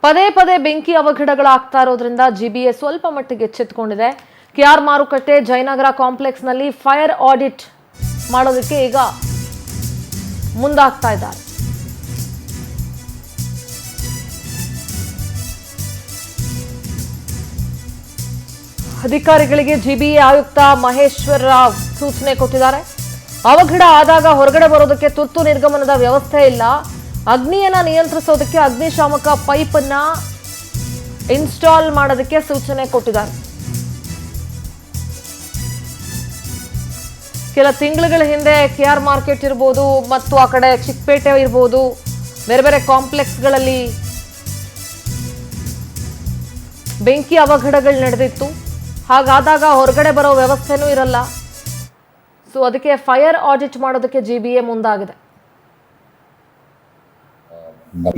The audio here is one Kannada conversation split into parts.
ಪದೇ ಪದೇ ಬೆಂಕಿ ಅವಘಡಗಳಾಗ್ತಾ ಇರೋದ್ರಿಂದ ಜಿಬಿಎ ಸ್ವಲ್ಪ ಮಟ್ಟಿಗೆ ಎಚ್ಚೆತ್ತುಕೊಂಡಿದೆ. ಕೆಆರ್ ಮಾರುಕಟ್ಟೆ ಜಯನಗರ ಕಾಂಪ್ಲೆಕ್ಸ್ ನಲ್ಲಿ ಫೈರ್ ಆಡಿಟ್ ಮಾಡೋದಕ್ಕೆ ಈಗ ಮುಂದಾಗ್ತಾ ಇದ್ದಾರೆ. ಅಧಿಕಾರಿಗಳಿಗೆ ಜಿಬಿಎ ಆಯುಕ್ತ ಮಹೇಶ್ವರ ರಾವ್ ಸೂಚನೆ ಕೊಟ್ಟಿದ್ದಾರೆ. ಅವಘಡ ಆದಾಗ ಹೊರಗಡೆ ಬರೋದಕ್ಕೆ ತುರ್ತು ನಿರ್ಗಮನದ ವ್ಯವಸ್ಥೆ ಇಲ್ಲ. ಅಗ್ನಿಯನ್ನ ನಿಯಂತ್ರಿಸೋದಕ್ಕೆ ಅಗ್ನಿಶಾಮಕ ಪೈಪ್ ಅನ್ನ ಇನ್ಸ್ಟಾಲ್ ಮಾಡೋದಕ್ಕೆ ಸೂಚನೆ ಕೊಟ್ಟಿದ್ದಾರೆ. ಕೆಲ ತಿಂಗಳುಗಳ ಹಿಂದೆ ಕೆಆರ್ ಮಾರ್ಕೆಟ್ ಇರ್ಬೋದು ಮತ್ತು ಆ ಕಡೆ ಚಿಕ್ಕಪೇಟೆ ಇರ್ಬೋದು, ಬೇರೆ ಬೇರೆ ಕಾಂಪ್ಲೆಕ್ಸ್ಗಳಲ್ಲಿ ಬೆಂಕಿ ಅವಘಡಗಳು ನಡೆದಿತ್ತು. ಹಾಗಾದಾಗ ಹೊರಗಡೆ ಬರೋ ವ್ಯವಸ್ಥೆನೂ ಇರಲ್ಲ. ಸೊ ಅದಕ್ಕೆ ಫೈರ್ ಆಡಿಟ್ ಮಾಡೋದಕ್ಕೆ ಜಿಬಿಎ ಮುಂದಾಗಿದೆ.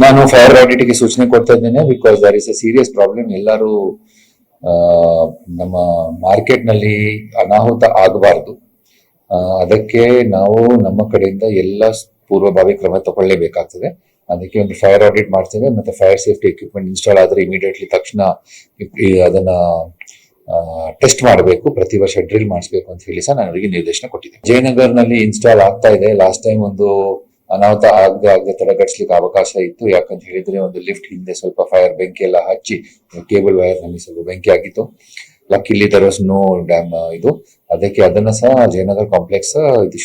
ನಾನು ಫೈರ್ ಆಡಿಟ್ ಗೆ ಸೂಚನೆ ಕೊಡ್ತಾ ಇದ್ದೇನೆ. Because there is a serious problem. ಎಲ್ಲರೂ ನಮ್ಮ ಮಾರ್ಕೆಟ್ ನಲ್ಲಿ ಅನಾಹುತ ಆಗಬಾರದು. ಅದಕ್ಕೆ ನಾವು ನಮ್ಮ ಕಡೆಯಿಂದ ಎಲ್ಲ ಪೂರ್ವಭಾವಿ ಕ್ರಮ ತಗೊಳ್ಳೇಬೇಕಾಗ್ತದೆ. ಅದಕ್ಕೆ ಒಂದು ಫೈರ್ ಆಡಿಟ್ ಮಾಡ್ತೇವೆ. ಮತ್ತೆ ಫೈರ್ ಸೇಫ್ಟಿ ಎಕ್ವಿಪ್ಮೆಂಟ್ ಇನ್ಸ್ಟಾಲ್ ಆದ್ರೆ ಇಮಿಡಿಯೇಟ್ಲಿ ತಕ್ಷಣ ಅದನ್ನ ಟೆಸ್ಟ್ ಮಾಡಬೇಕು. ಪ್ರತಿ ವರ್ಷ ಡ್ರಿಲ್ ಮಾಡಿಸಬೇಕು ಅಂತ ಹೇಳಿ ಸಹ ನಾನು ಅವರಿಗೆ ನಿರ್ದೇಶನ ಕೊಟ್ಟಿದ್ದೆ. ಜಯನಗರ್ ನಲ್ಲಿ ಇನ್ಸ್ಟಾಲ್ ಆಗ್ತಾ ಇದೆ. ಲಾಸ್ಟ್ ಟೈಮ್ ಒಂದು ಅನಾಹುತ ಆಗದೆ ತಡೆಗಟ್ಟಿಸ್ಲಿಕ್ಕೆ ಅವಕಾಶ ಇತ್ತು. ಯಾಕಂತ ಹೇಳಿದ್ರೆ ಒಂದು ಲಿಫ್ಟ್ ಹಿಂದೆ ಸ್ವಲ್ಪ ಫೈರ್ ಬೆಂಕಿ ಎಲ್ಲ ಹಚ್ಚಿ ಕೇಬಲ್ ವೈರ್ ನಲ್ಲಿ ಸ್ವಲ್ಪ ಬೆಂಕಿ ಆಗಿತ್ತು. ಲಕ್ಕಿಲಿ ದರ್ ವಾಸ್ ನೋ ಡ್ಯಾಮ್ ಇದು. ಅದಕ್ಕೆ ಅದನ್ನ ಸಹ ಜಯನಗರ್ ಕಾಂಪ್ಲೆಕ್ಸ್ ಇದು